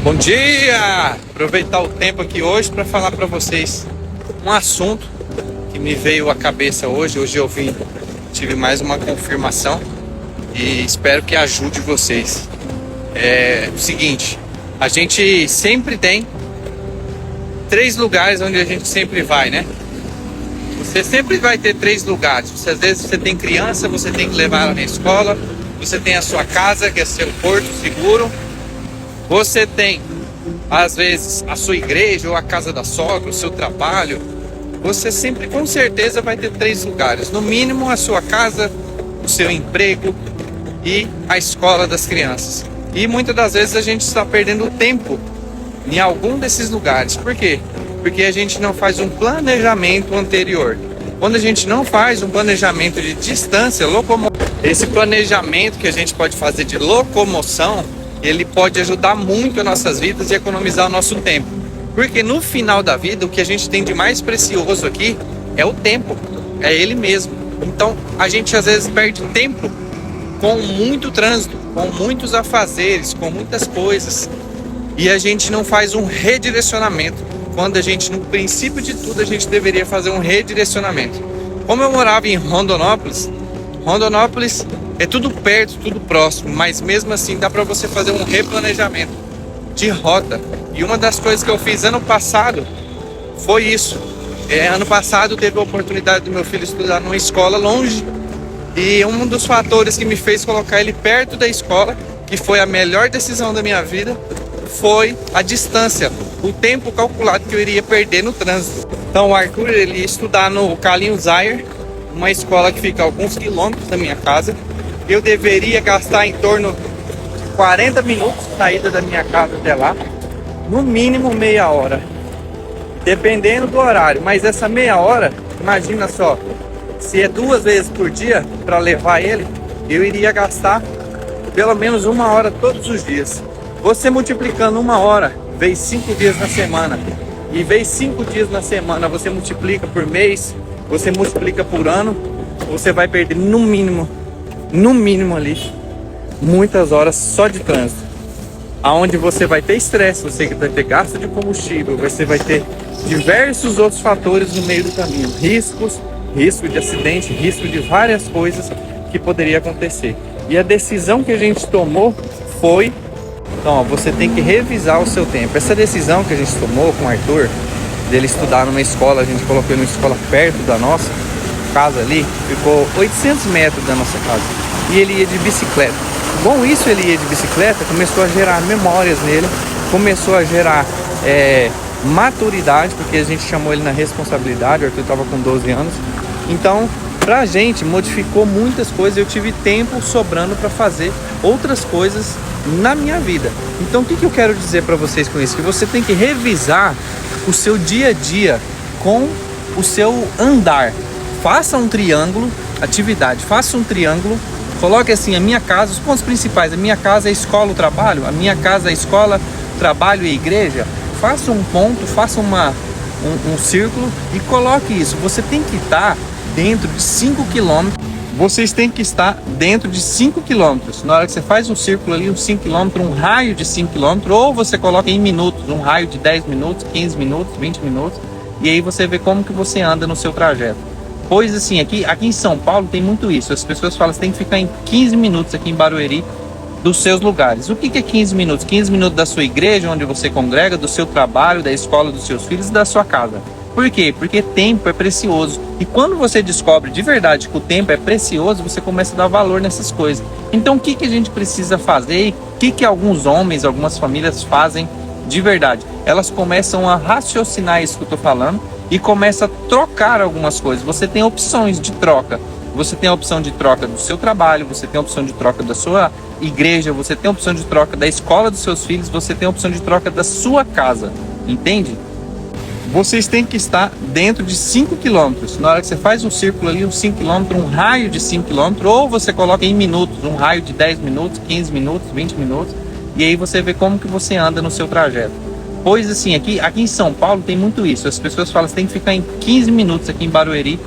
Bom dia! Aproveitar o tempo aqui hoje para falar para vocês um assunto que me veio à cabeça hoje. Hoje eu tive mais uma confirmação e espero que ajude vocês. É o seguinte, a gente sempre tem 3 lugares onde a gente sempre vai, né? Você sempre vai ter 3 lugares. Às vezes você tem criança, você tem que levar ela na escola. Você tem a sua casa, que é seu porto seguro. Você tem, às vezes, a sua igreja ou a casa da sogra, o seu trabalho. Você sempre, com certeza, vai ter 3 lugares. No mínimo, a sua casa, o seu emprego e a escola das crianças. E muitas das vezes a gente está perdendo tempo em algum desses lugares. Por quê? Porque a gente não faz um planejamento anterior. Quando a gente não faz um planejamento de distância, esse planejamento que a gente pode fazer de locomoção, ele pode ajudar muito as nossas vidas e economizar o nosso tempo. Porque no final da vida, o que a gente tem de mais precioso aqui é o tempo, é ele mesmo. Então, a gente às vezes perde tempo com muito trânsito, com muitos afazeres, com muitas coisas. E a gente não faz um redirecionamento. Quando a gente, no princípio de tudo, a gente deveria fazer um redirecionamento. Como eu morava em Rondonópolis é tudo perto, tudo próximo, mas mesmo assim dá para você fazer um replanejamento de rota. E uma das coisas que eu fiz ano passado foi isso. Ano passado teve a oportunidade do meu filho estudar numa escola longe, e um dos fatores que me fez colocar ele perto da escola, que foi a melhor decisão da minha vida, foi a distância, o tempo calculado que eu iria perder no trânsito. Então o Arthur, ele ia estudar no Carlinhos Zayer, uma escola que fica a alguns quilômetros da minha casa. Eu deveria gastar em torno de 40 minutos de saída da minha casa até lá, no mínimo meia hora, dependendo do horário. Mas essa meia hora, imagina só, se é 2 vezes por dia para levar ele, eu iria gastar pelo menos 1 hora todos os dias. Você multiplicando 1 hora vezes 5 dias na semana, e vezes 5 dias na semana, você multiplica por mês, você multiplica por ano, você vai perder no mínimo ali, muitas horas só de trânsito. Aonde você vai ter estresse, você vai ter gasto de combustível, você vai ter diversos outros fatores no meio do caminho. Risco de acidente, risco de várias coisas que poderia acontecer. E a decisão que a gente tomou foi... Então, você tem que revisar o seu tempo. Essa decisão que a gente tomou com o Arthur, dele estudar numa escola, a gente colocou numa escola perto da nossa casa ali, ficou 800 metros da nossa casa. E ele ia de bicicleta. Bom, isso ele ia de bicicleta, começou a gerar memórias nele, começou a gerar maturidade, porque a gente chamou ele na responsabilidade. O Arthur estava com 12 anos. Então, pra gente, modificou muitas coisas. Eu tive tempo sobrando para fazer outras coisas na minha vida. Então, o que eu quero dizer para vocês com isso? Que você tem que revisar o seu dia a dia com o seu andar. Faça um triângulo, atividade, faça um triângulo, coloque assim: a minha casa, os pontos principais: a minha casa é a escola, o trabalho; a minha casa é a escola, trabalho e igreja. Faça um ponto, faça um círculo e coloque isso. Você tem que estar dentro de 5 quilômetros. Vocês têm que estar dentro de 5 quilômetros. Na hora que você faz um círculo ali, uns 5 quilômetros, um raio de 5 quilômetros, ou você coloca em minutos, um raio de 10 minutos, 15 minutos, 20 minutos, e aí você vê como que você anda no seu trajeto. Pois assim, aqui em São Paulo tem muito isso. As pessoas falam que você tem que ficar em 15 minutos aqui em Barueri dos seus lugares. O que é 15 minutos? 15 minutos da sua igreja, onde você congrega, do seu trabalho, da escola dos seus filhos e da sua casa. Por quê? Porque tempo é precioso. E quando você descobre de verdade que o tempo é precioso, você começa a dar valor nessas coisas. Então, o que a gente precisa fazer? O que alguns homens, algumas famílias fazem de verdade? Elas começam a raciocinar isso que eu estou falando e começam a trocar algumas coisas. Você tem opções de troca. Você tem a opção de troca do seu trabalho, você tem a opção de troca da sua igreja, você tem a opção de troca da escola dos seus filhos, você tem a opção de troca da sua casa. Entende? Vocês têm que estar dentro de 5 quilômetros. Na hora que você faz um círculo ali, uns 5 quilômetros, um raio de 5 quilômetros, ou você coloca em minutos, um raio de 10 minutos, 15 minutos, 20 minutos, e aí você vê como que você anda no seu trajeto. Pois assim, aqui em São Paulo tem muito isso. As pessoas falam que você tem que ficar em 15 minutos aqui em Barueri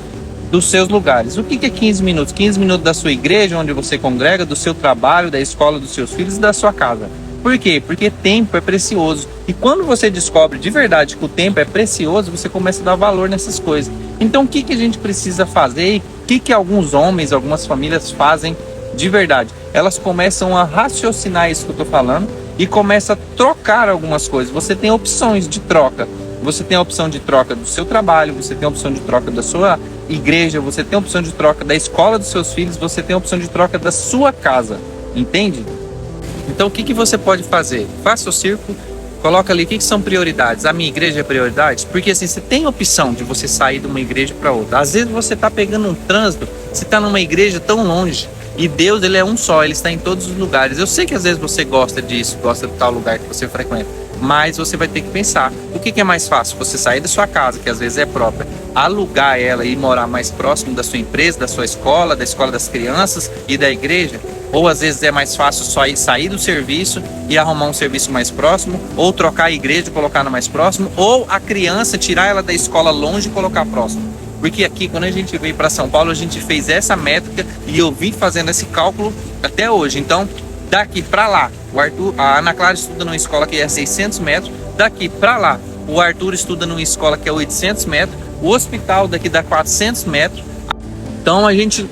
dos seus lugares. O que é 15 minutos? 15 minutos da sua igreja, onde você congrega, do seu trabalho, da escola dos seus filhos e da sua casa. Por quê? Porque tempo é precioso. E quando você descobre de verdade que o tempo é precioso, você começa a dar valor nessas coisas. Então o que a gente precisa fazer? E o que alguns homens, algumas famílias fazem de verdade? Elas começam a raciocinar isso que eu estou falando e começam a trocar algumas coisas. Você tem opções de troca. Você tem a opção de troca do seu trabalho, você tem a opção de troca da sua igreja, você tem a opção de troca da escola dos seus filhos, você tem a opção de troca da sua casa. Entende? Então o que você pode fazer? Faça o círculo, coloca ali o que são prioridades. A minha igreja é prioridade? Porque assim, você tem opção de você sair de uma igreja para outra. Às vezes você está pegando um trânsito, você está numa igreja tão longe. E Deus, ele é um só, ele está em todos os lugares. Eu sei que às vezes você gosta disso, gosta de tal lugar que você frequenta. Mas você vai ter que pensar, o que é mais fácil? Você sair da sua casa, que às vezes é própria, alugar ela e morar mais próximo da sua empresa, da sua escola, da escola das crianças e da igreja? Ou às vezes é mais fácil só sair do serviço e arrumar um serviço mais próximo, ou trocar a igreja e colocar no mais próximo, ou a criança tirar ela da escola longe e colocar próximo. Porque aqui, quando a gente veio para São Paulo, a gente fez essa métrica e eu vim fazendo esse cálculo até hoje. Então, daqui para lá, a Ana Clara estuda numa escola que é 600 metros. Daqui para lá, o Arthur estuda numa escola que é 800 metros. O hospital daqui dá 400 metros. Então, a gente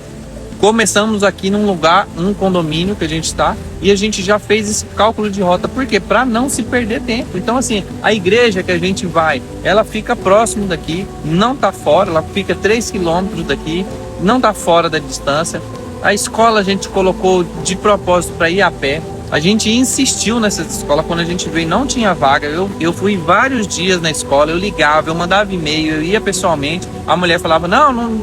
começamos aqui num lugar, num condomínio que a gente está, e a gente já fez esse cálculo de rota. Por quê? Para não se perder tempo. Então, assim, a igreja que a gente vai, ela fica próximo daqui, não está fora, ela fica 3 quilômetros daqui, não está fora da distância. A escola a gente colocou de propósito para ir a pé. A gente insistiu nessa escola. Quando a gente veio não tinha vaga. Eu fui vários dias na escola, eu ligava, eu mandava e-mail, eu ia pessoalmente. A mulher falava, não,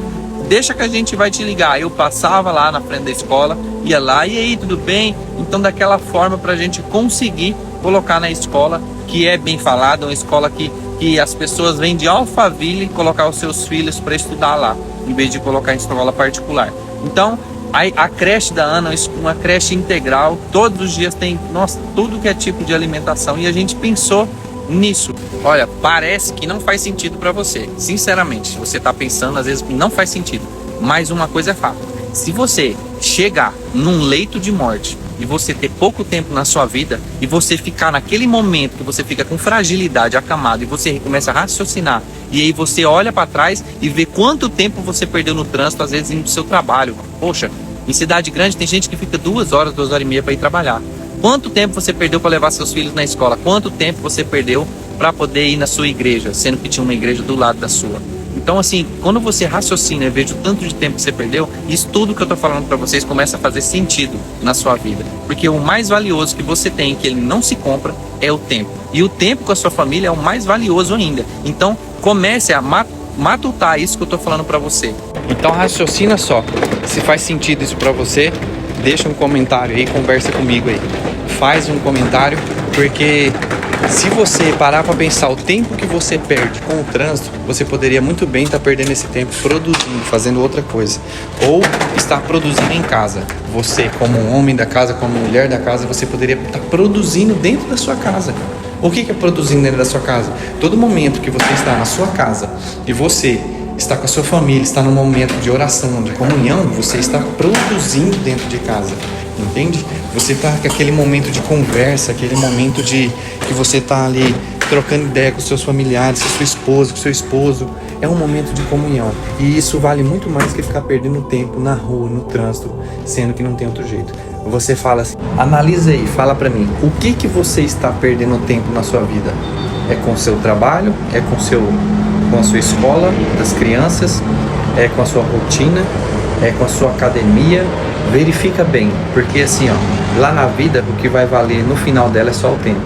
deixa que a gente vai te ligar. Eu passava lá na frente da escola, ia lá, e aí, tudo bem? Então, daquela forma, para a gente conseguir colocar na escola, que é bem falada, uma escola que as pessoas vêm de Alphaville colocar os seus filhos para estudar lá, em vez de colocar em escola particular. Então, a creche da Ana, uma creche integral, todos os dias tem, nossa, tudo que é tipo de alimentação, e a gente pensou nisso. Olha, parece que não faz sentido para você, sinceramente, você tá pensando às vezes que não faz sentido, mas uma coisa é fato: se você chegar num leito de morte e você ter pouco tempo na sua vida, e você ficar naquele momento que você fica com fragilidade, acamado, e você começa a raciocinar, e aí você olha para trás e vê quanto tempo você perdeu no trânsito, às vezes indo pro seu trabalho. Poxa, em cidade grande tem gente que fica 2 horas, 2 horas e meia para ir trabalhar. Quanto tempo você perdeu para levar seus filhos na escola? Quanto tempo você perdeu para poder ir na sua igreja, sendo que tinha uma igreja do lado da sua? Então, assim, quando você raciocina e veja o tanto de tempo que você perdeu, isso tudo que eu tô falando para vocês começa a fazer sentido na sua vida. Porque o mais valioso que você tem, que ele não se compra, é o tempo. E o tempo com a sua família é o mais valioso ainda. Então, comece a matutar isso que eu tô falando para você. Então, raciocina só. Se faz sentido isso para você, deixa um comentário aí, conversa comigo aí. Faz um comentário, porque se você parar para pensar o tempo que você perde com o trânsito, você poderia muito bem estar perdendo esse tempo produzindo, fazendo outra coisa. Ou estar produzindo em casa. Você, como um homem da casa, como mulher da casa, você poderia estar produzindo dentro da sua casa. O que é produzindo dentro da sua casa? Todo momento que você está na sua casa e você está com a sua família, está num momento de oração, de comunhão, você está produzindo dentro de casa, entende? Você está com aquele momento de conversa, aquele momento de que você está ali trocando ideia com seus familiares, com sua esposa, com seu esposo. É um momento de comunhão, e isso vale muito mais que ficar perdendo tempo na rua, no trânsito, sendo que não tem outro jeito. Você fala assim, analisa aí, fala pra mim, o que você está perdendo tempo na sua vida? É com o seu trabalho? É com a sua escola das crianças? É com a sua rotina? É com a sua academia? Verifica bem, porque assim, ó, lá na vida o que vai valer no final dela é só o tempo.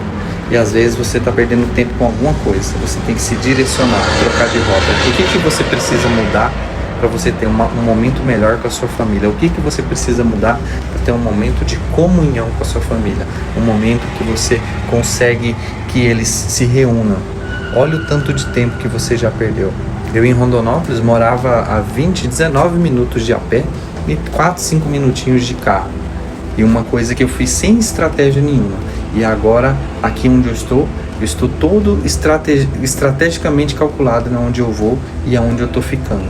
E às vezes você está perdendo tempo com alguma coisa. Você tem que se direcionar, trocar de rota. O que você precisa mudar para você ter um momento melhor com a sua família? O que você precisa mudar para ter um momento de comunhão com a sua família? Um momento que você consegue que eles se reúnam. Olha o tanto de tempo que você já perdeu. Eu em Rondonópolis morava a 19 minutos de a pé e 4, 5 minutinhos de carro. E uma coisa que eu fiz sem estratégia nenhuma. E agora, aqui onde eu estou todo estrategicamente calculado na onde eu vou e aonde eu estou ficando.